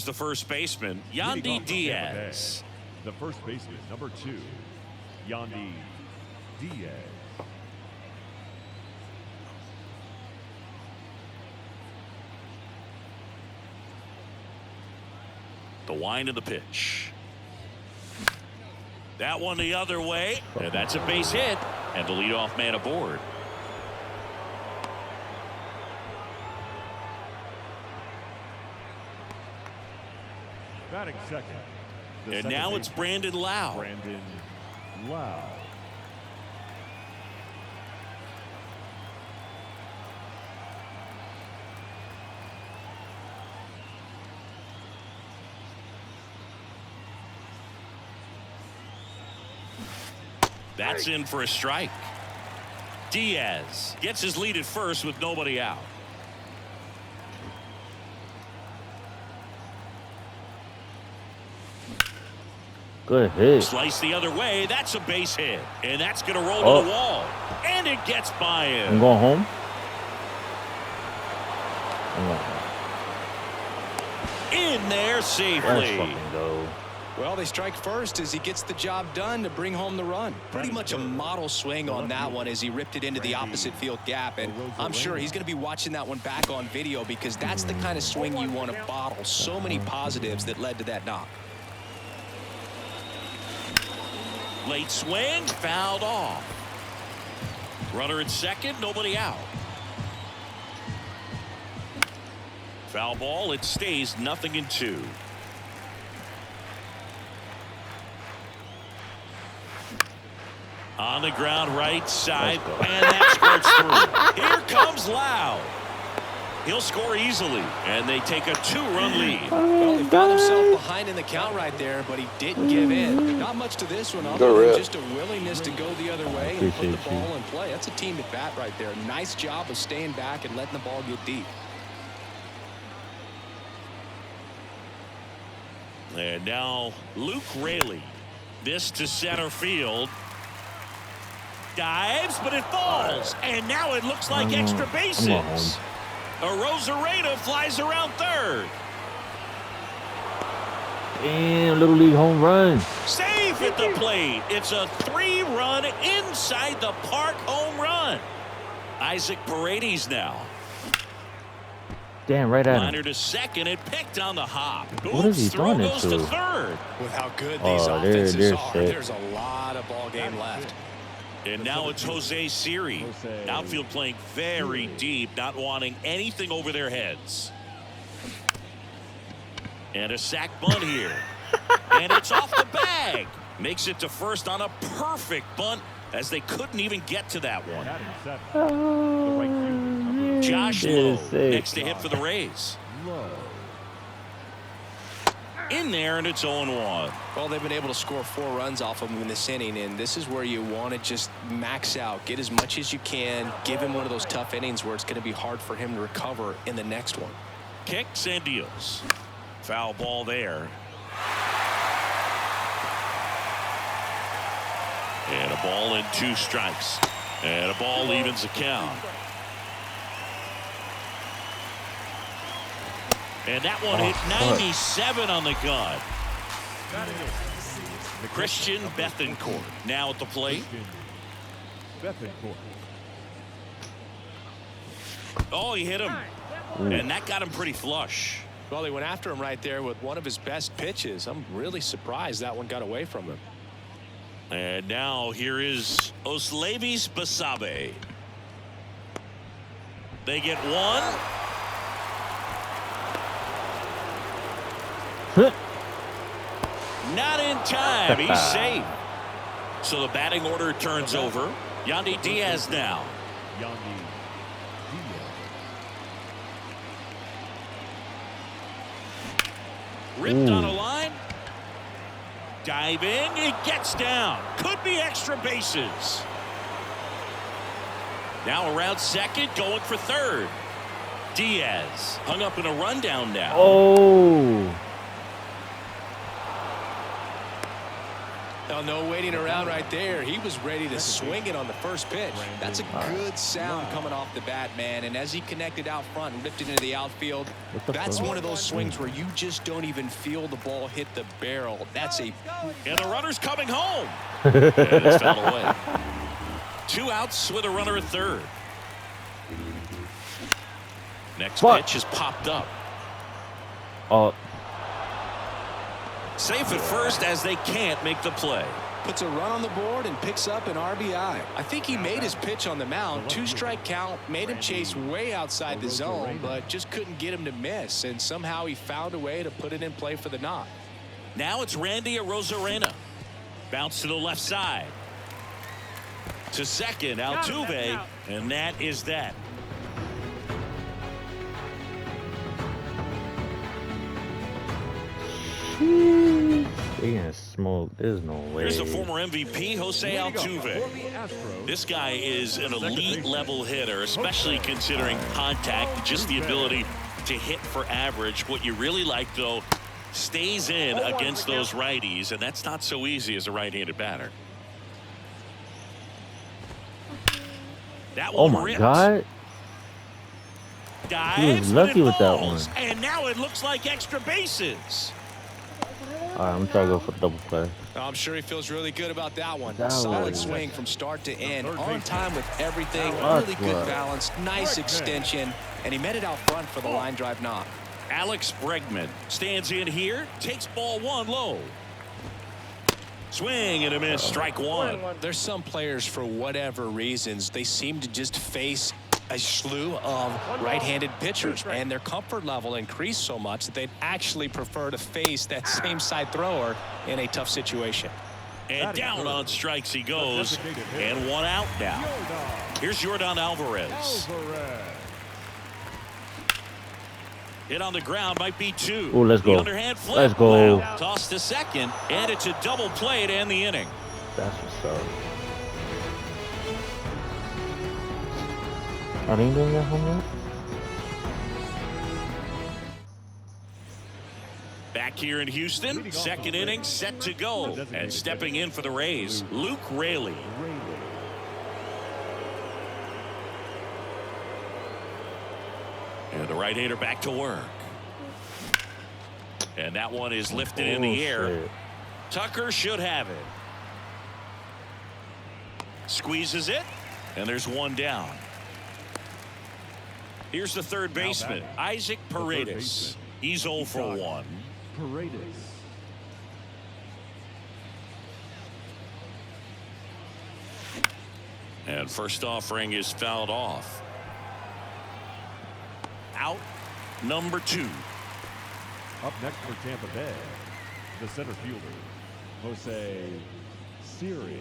the first baseman, Yandy Diaz. The first baseman, number 2, Yandy Diaz. The wind of the pitch. That one the other way, and that's a base hit, and the leadoff man aboard. Batting second. And now it's Brandon Lau. Brandon Lau. That's in for a strike. Diaz gets his lead at first with nobody out. Good hit. Slice the other way. That's a base hit. And that's going to roll to the wall. And it gets by him. I'm going home. In there safely. Let's fucking go. Well, they strike first as he gets the job done to bring home the run. Pretty much a model swing on that one as he ripped it into the opposite field gap. And I'm sure he's going to be watching that one back on video because that's the kind of swing you want to bottle. So many positives that led to that knock. Late swing, fouled off. Runner at second, nobody out. Foul ball, it stays 0-2. On the ground, right side, and that squirts through. Here comes Lau. He'll score easily, and they take a 2-run lead. Well, he found himself behind in the count right there, but he didn't give in. Not much to this one, other than just a willingness to go the other way and put the ball in play. That's a team at bat right there. Nice job of staying back and letting the ball get deep. And now Luke Raley. This to center field. Dives, but it falls. And now it looks like extra bases. Arozarena flies around third. Damn, Little League home run. Safe at the plate. It's a 3-run inside the park home run. Isaac Paredes now. Damn, right at him. Liner to second and picked on the hop. What is he throwing it goes to? third. With how good these offenses are, set. there's a lot of ball game left. And now it's Jose Siri. Outfield playing very deep, not wanting anything over their heads. And a sac bunt here. And it's off the bag. Makes it to first on a perfect bunt as they couldn't even get to that one. Josh Lowe next to hit for the Rays. In there, and it's 0-1. Well, they've been able to score 4 runs off of him in this inning, and this is where you want to just max out, get as much as you can, give him one of those tough innings where it's going to be hard for him to recover in the next one. Kicks and deals. Foul ball there. And a ball and 2 strikes. And a ball evens the count. And that one hit 97 on the gun. Christian Bethancourt now at the plate. Oh, he hit him. And that got him pretty flush. Well, he went after him right there with one of his best pitches. I'm really surprised that one got away from him. And now here is Oslevis Basabe. They get one. Not in time. He's safe. So the batting order turns over. Yandy Diaz now. Ripped on a line. Diving. It gets down. Could be extra bases. Now around second, going for third. Diaz hung up in a rundown now. Oh. Oh, no waiting around right there. He was ready to swing it on the first pitch. That's a good sound coming off the bat, man. And as he connected out front and ripped it into the outfield, that's one of those swings where you just don't even feel the ball hit the barrel. That's a... And the runner's coming home. And it's fouled away. 2 outs with a runner at third. Next pitch is popped up. Safe at first as they can't make the play. Puts a run on the board and picks up an RBI. I think he made his pitch on the mound. 2-strike count, made him chase way outside the zone, but just couldn't get him to miss. And somehow he found a way to put it in play for the knock. Now it's Randy Arozarena. Bounce to the left side. To second, Altuve, and that is that. They gonna smoke. There's no way. Here's the former MVP, Jose Altuve. This guy is an elite level hitter, especially considering contact, just the ability to hit for average. What you really like, though, stays in against those righties, and that's not so easy as a right-handed batter. That one Oh my ripped. God. Dives, He was lucky with that one. And now it looks like extra bases. All right, I'm trying to go for the double play. I'm sure he feels really good about that one. That Solid was- swing from start to end. On time with everything. That's Really good what- balance. Nice extension. And he met it out front for the line drive knock. Alex Bregman stands in here, takes ball 1 low. Swing and a miss, strike 1. There's some players, for whatever reasons, they seem to just face a slew of right-handed pitchers, and their comfort level increased so much that they'd actually prefer to face that same side thrower in a tough situation. And down on strikes he goes, and 1 out now. Here's Yordan Alvarez. Hit on the ground, might be 2. Oh, let's The go. underhand flip. Let's go. Toss to second, and it's a double play to end the inning. That's what's up. Are they doing that home run? Back here in Houston, second inning set to go. And stepping in for the Rays, Luke Raley. And the right-hander back to work. And that one is lifted in the air. Shit. Tucker should have it. Squeezes it, and there's 1 down. Here's the third baseman, Isaac Paredes. He's 0 for 1. Paredes. And first offering is fouled off. Out number 2. Up next for Tampa Bay, the center fielder, Jose Siri.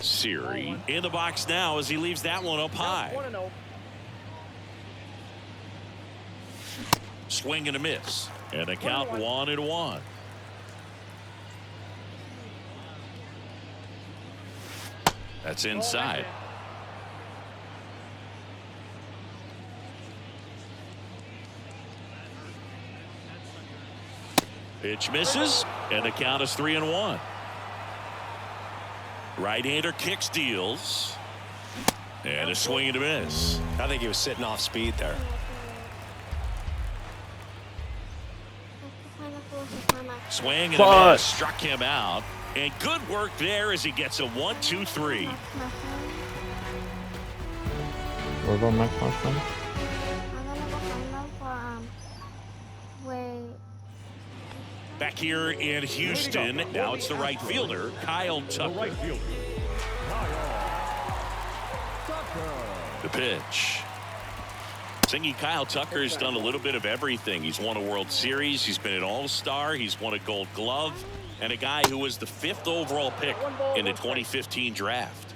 Siri in the box now as he leaves that one up high. Swing and a miss. And a count 1-1. That's inside. Pitch misses, and the count is 3-1. Right-hander kicks, deals, and a swing and a miss. I think he was sitting off speed there. Swing and a miss, struck him out, and good work there as he gets a 1-2-3. What about Max Monson? Back here in Houston, now it's the right fielder, Kyle The Tucker. right fielder, Kyle Tucker. The pitch. Thingy Kyle Tucker's done a little bit of everything. He's won a World Series. He's been an All-Star. He's won a Gold Glove. And a guy who was the 5th overall pick in the 2015 draft.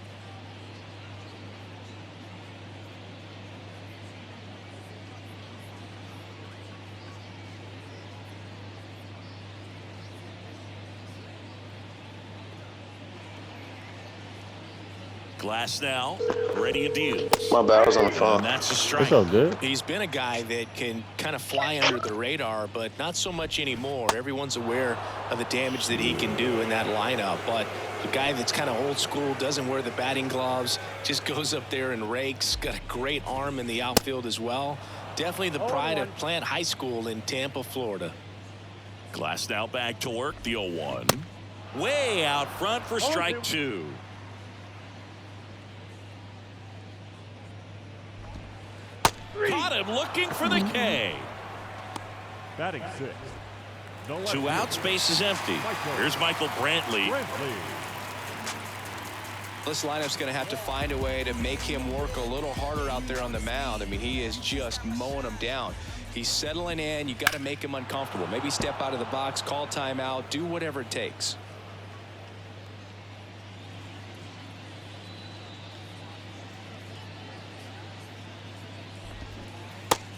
Glass now, ready and deals. My bad, I was on the phone. And that's a strike. It's all good. He's been a guy that can kind of fly under the radar, but not so much anymore. Everyone's aware of the damage that he can do in that lineup, but a guy that's kind of old school, doesn't wear the batting gloves, just goes up there and rakes, got a great arm in the outfield as well. Definitely the pride of Plant High School in Tampa, Florida. Glass now back to work, the 0-1. Way out front for strike 2. Caught him looking for the K. Batting 6. The left 2 outs, base is empty. Here's Michael Brantley. This lineup's going to have to find a way to make him work a little harder out there on the mound. I mean, he is just mowing them down. He's settling in. You got to make him uncomfortable. Maybe step out of the box, call timeout, do whatever it takes.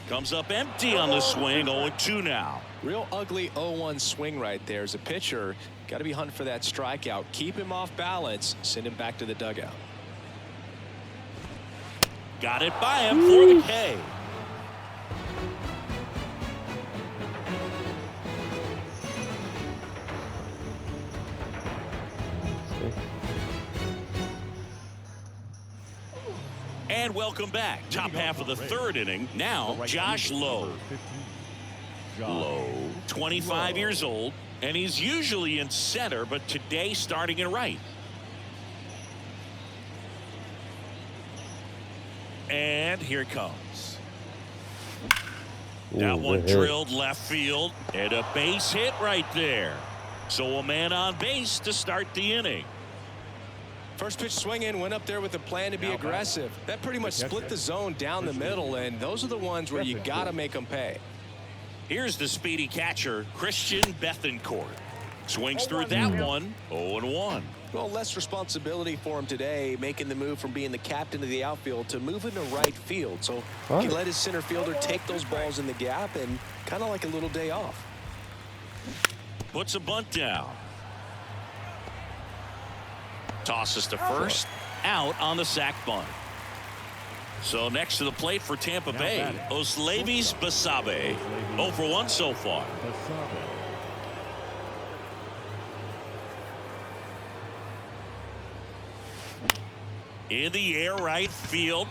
Comes up empty on the swing. 0-2 now. Real ugly 0-1 swing right there. As a pitcher, got to be hunting for that strikeout. Keep him off balance. Send him back to the dugout. Got it by him for the K. And welcome back. Top half of the 3rd inning. Now, Josh Lowe. Lowe, 25 years old, and he's usually in center, but today starting in right. And here it comes. That one drilled left field, and a base hit right there. So a man on base to start the inning. First pitch swinging, went up there with a plan to be aggressive. That pretty much split the zone down the middle, and those are the ones where you got to make them pay. Here's the speedy catcher, Christian Bethancourt. Swings through that one, 0-1. Well, less responsibility for him today, making the move from being the captain of the outfield to moving to right field. So he let his center fielder take those balls in the gap and kind of like a little day off. Puts a bunt down. Tosses to first, out on the sac bunt. So next to the plate for Tampa Bay, Oslevis Basabe. 0 for 1 so far. In the air, right field.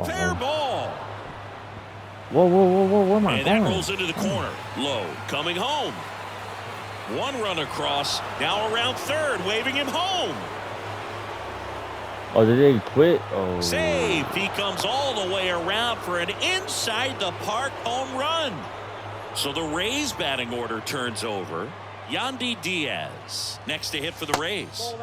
Fair ball. Whoa, where am I And going? that rolls into the corner. Low, coming home. 1 run across, now around third, waving him home. Oh, did they quit? Oh. Save. He comes all the way around for an inside the park home run. So the Rays batting order turns over. Yandy Diaz next to hit for the Rays.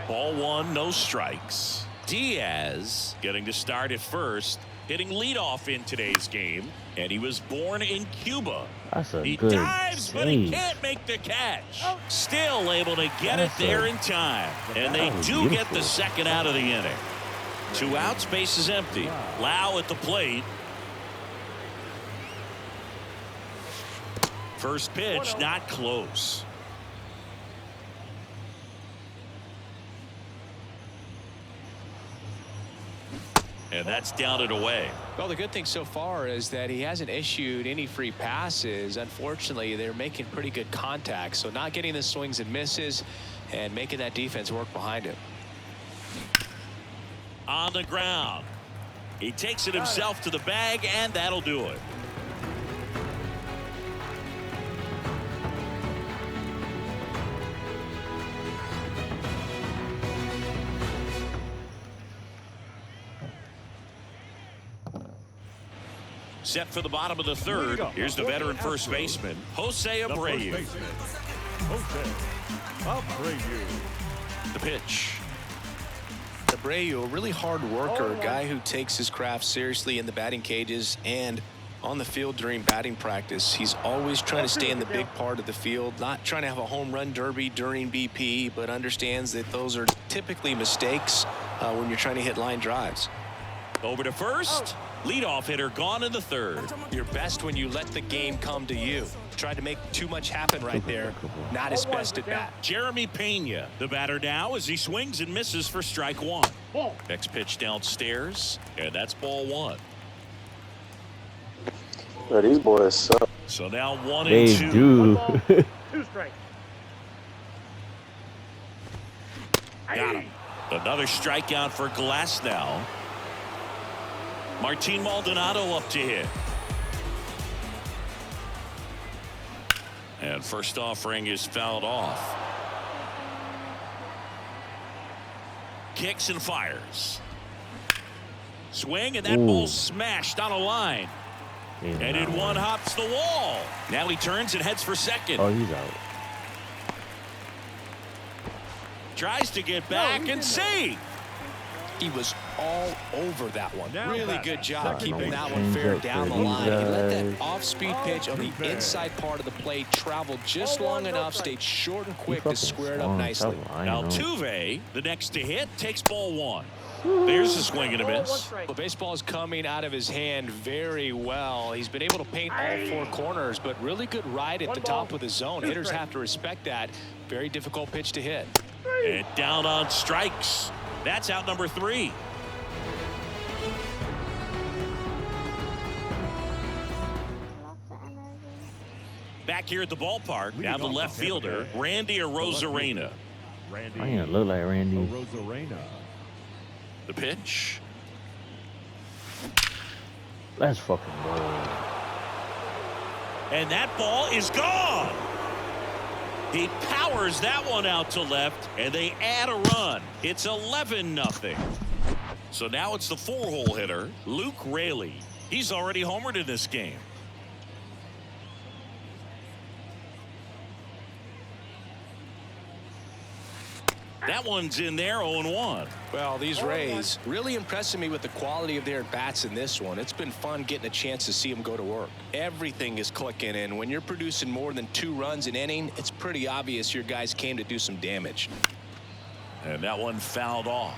Ball 1, no strikes. Diaz getting to start at first, hitting leadoff in today's game, and he was born in Cuba. That's a He good dives, but he save. can't make the catch. Still able to get it there in time, and they was do get beautiful. the second out of the inning. 2 outs, base is empty. Lau at the plate. First pitch, not close. And that's down and away. Well, the good thing so far is that he hasn't issued any free passes. Unfortunately, they're making pretty good contact, so not getting the swings and misses and making that defense work behind him. On the ground. He takes it himself to the bag, and that'll do it. Set for the bottom of the 3rd. Here's the veteran first baseman, Jose Abreu. The pitch. Abreu, a really hard worker, a guy who takes his craft seriously in the batting cages and on the field during batting practice. He's always trying to stay in the big part of the field, not trying to have a home run derby during BP, but understands that those are typically mistakes when you're trying to hit line drives. Over to first. Leadoff hitter gone in the third. You're best when you let the game come to you. Tried to make too much happen right there. Not his best at bat. Jeremy Pena, the batter now, as he swings and misses for strike one. Next pitch downstairs, and that's ball one. Bro, these boys suck. So now 1 and They 2. do. 2 strikes. Got him. Another strikeout for Glass now. Martin Maldonado up to hit. And first offering is fouled off. Kicks and fires. Swing, and that ball smashed on a line. And in one hops the wall. Now he turns and heads for second. Oh, he's out. Tries to get back and save. He was all over that one. Now Really back. good job Sorry, keeping no that one fair change up down the for these line. He let that guys. off-speed pitch on the inside part of the plate travel just long enough, stayed short and quick to square it up nicely. Altuve, the next to hit, takes ball one. There's a swing and a miss. The baseball is coming out of his hand very well. He's been able to paint all four corners, but really good ride at the top of the zone. Hitters have to respect that. Very difficult pitch to hit. And down on strikes. That's out number 3. Back here at the ballpark, now the left fielder, Randy Arozarena. Randy I ain't look like Randy. Arozarena. The pitch. Let's fucking go. And that ball is gone. He powers that one out to left, and they add a run. It's 11-0. So now it's the 4-hole hitter, Luke Raley. He's already homered in this game. That one's in there, 0-1. Well, these Rays really impressing me with the quality of their at-bats in this one. It's been fun getting a chance to see them go to work. Everything is clicking, and when you're producing more than 2 runs an inning, it's pretty obvious your guys came to do some damage. And that one fouled off.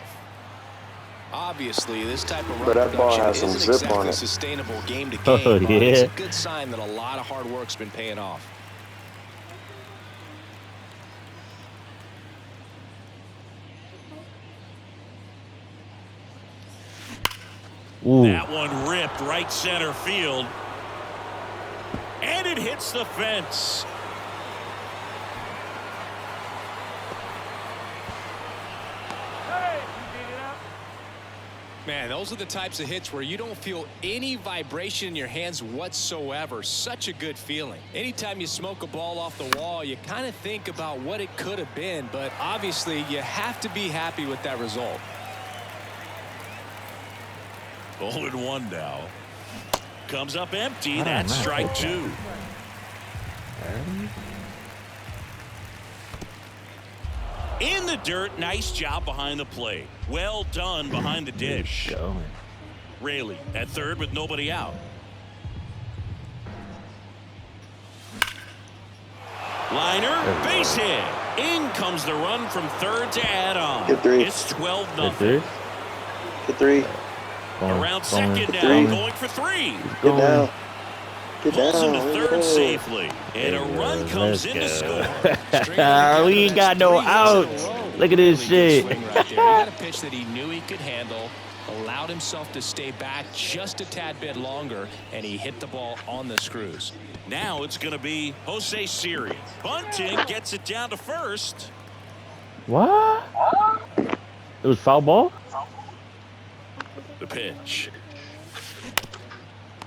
Obviously, this type of But run that ball production has some isn't zip exactly on it. sustainable game to Oh, game, but it's yeah. a good sign that a lot of hard work's been paying off. Ooh. That one ripped right center field. And it hits the fence. Man, those are the types of hits where you don't feel any vibration in your hands whatsoever. Such a good feeling. Anytime you smoke a ball off the wall, you kind of think about what it could have been, but obviously you have to be happy with that result. 0-1 now. Comes up empty. That's strike 2. In the dirt. Nice job behind the plate. Well done behind the dish. Raley at third with nobody out. Liner, base hit. In comes the run from third to add on. Get 3. It's 12-0. Get 3. Around second now, three. going for 3. Get down. Get Pulls him to down. third safely. And a run comes in to score. We ain't got no outs. Look at this shit. He got a pitch that he knew he could handle, allowed himself to stay back just a tad bit longer, and he hit the ball on the screws. Now it's going to be Jose Siri. Bunting gets it down to first. What? It was foul ball? The pitch.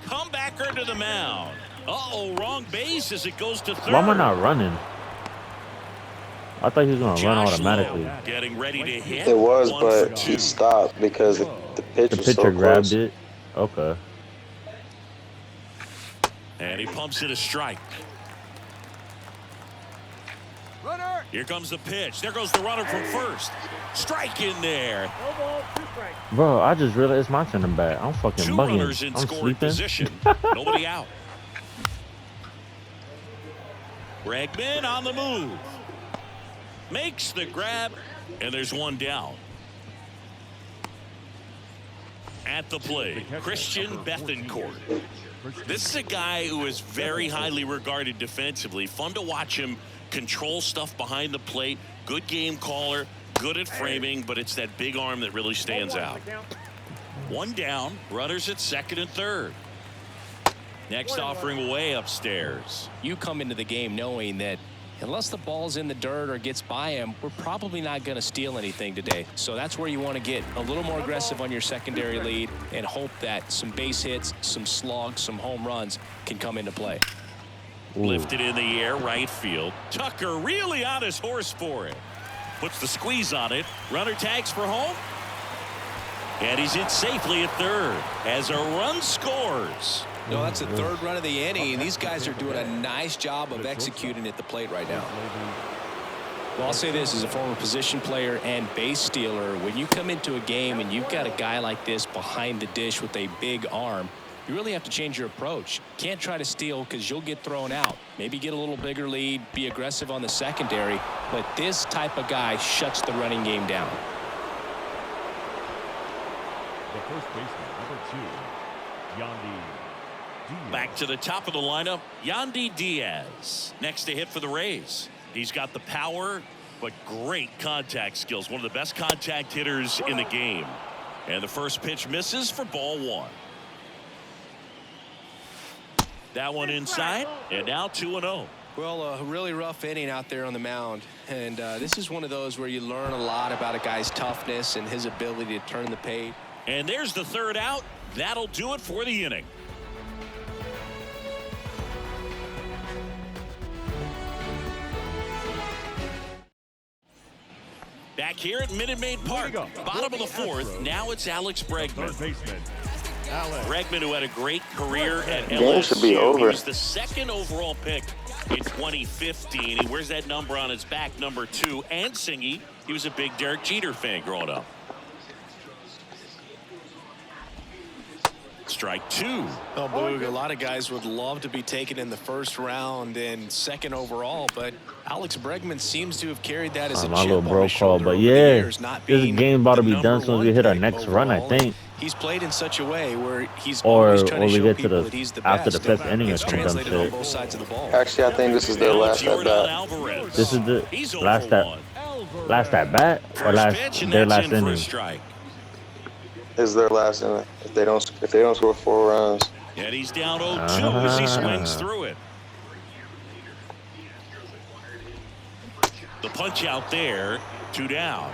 Comebacker to the mound. Uh-oh, wrong base as it goes to third. Why am I not running? I thought he was going to run Josh automatically. Lowe getting ready to hit. It was, 1 for but 2. he stopped because the pitch The was so pitcher grabbed close. it. Okay. And he pumps it a strike. Here comes the pitch. There goes the runner from first. Strike in there. Bro, I just realized it's my turn to bat. I'm fucking 2 bugging. runners in I'm scoring sleeping. position. Nobody out. Bregman on the move. Makes the grab, and there's one down. At the plate, Christian Bethencourt. This is a guy who is very highly regarded defensively. Fun to watch him control stuff behind the plate. Good game caller, good at framing, but it's that big arm that really stands out. One down, runners at second and third. Next offering way upstairs. You come into the game knowing that unless the ball's in the dirt or gets by him, we're probably not going to steal anything today. So that's where you want to get a little more aggressive on your secondary lead and hope that some base hits, some slugs, some home runs can come into play. Lifted in the air, right field. Tucker really on his horse for it. Puts the squeeze on it. Runner tags for home. And he's in safely at third as a run scores. No, that's the third run of the inning, and these guys are doing a nice job of executing at the plate right now. Well, I'll say this as a former position player and base stealer, when you come into a game and you've got a guy like this behind the dish with a big arm, you really have to change your approach. Can't try to steal because you'll get thrown out. Maybe get a little bigger lead, be aggressive on the secondary, but this type of guy shuts the running game down. The first baseman, number 2, Yandy Diaz. Back to the top of the lineup, Yandy Diaz. Next to hit for the Rays. He's got the power, but great contact skills. One of the best contact hitters in the game. And the first pitch misses for ball 1. That one inside, and now 2-0. Well, a really rough inning out there on the mound. And this is one of those where you learn a lot about a guy's toughness and his ability to turn the page. And there's the third out. That'll do it for the inning. Back here at Minute Maid Park, bottom of the fourth. Now it's Alex Bregman. Third baseman, Alex. Bregman, who had a great career at Game LSU. should be He over. was the second overall pick in 2015. He wears that number on his back, number 2. And Singy, he was a big Derek Jeter fan growing up. Strike 2. Well, Boog, a lot of guys would love to be taken in the first round and second overall, but Alex Bregman seems to have carried that as a My chip little on bro his call, shoulder but over the yeah, years, not this being game about to the be done as soon as we number hit our one next pick run, I overall. think. He's played in such a way where he's Or always trying to we show get to people the that he's the after best. the 5th inning or It's some dumb translated on shit. both sides of the ball. Actually, I think this is their Now last it's at Yordan bat. Alvarez. This is the He's last 0-1. last at bat or First last pitch, and their that's last in for a inning. strike. This is their last inning. If they don't score 4 runs. And he's down 0-2 as he swings through it. The punch out there, 2 down.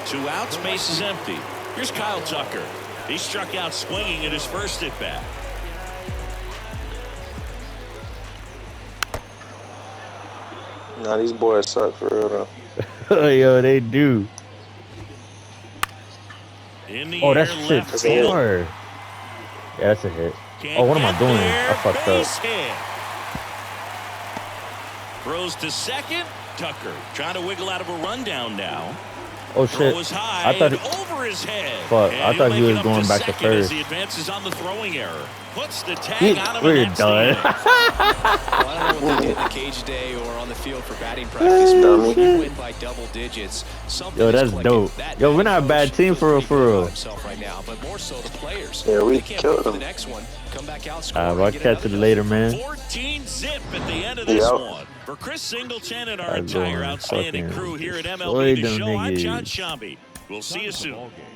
2 outs, base is empty. Here's Kyle Tucker. He struck out swinging at his first at bat. Nah, these boys suck for real though. Yo, they do. In the Oh, air, that's shit left That's a hit. far. Yeah, that's a hit. Can't Oh, what am I get doing? there. I fucked Base up. hit. Throws to second. Tucker trying to wiggle out of a rundown now. Oh Throw shit. is high I thought and it, over his head. Fuck, And I he'll thought he make it was up going back to second as first. he advances on the throwing error. Puts the tag on him. we're And that's the done. inning. Well, I don't know what they did in the cage today or on the field for batting practice, but when you win by double digits, something Yo, is that's clicking. dope. That Yo, we're not a coach bad team feels for real, pretty for good real. about himself right now, but more so the players. Yeah, we They can't killed wait for them. the next one. Come back out, score, I'll and get catch another it later, man. 14 zip at the end of this Yeah. one. For Chris Singleton and our I'm entire going outstanding fucking crew here at destroy MLB The them Show, I'm niggas. John Shambi. We'll see you soon. Ball game.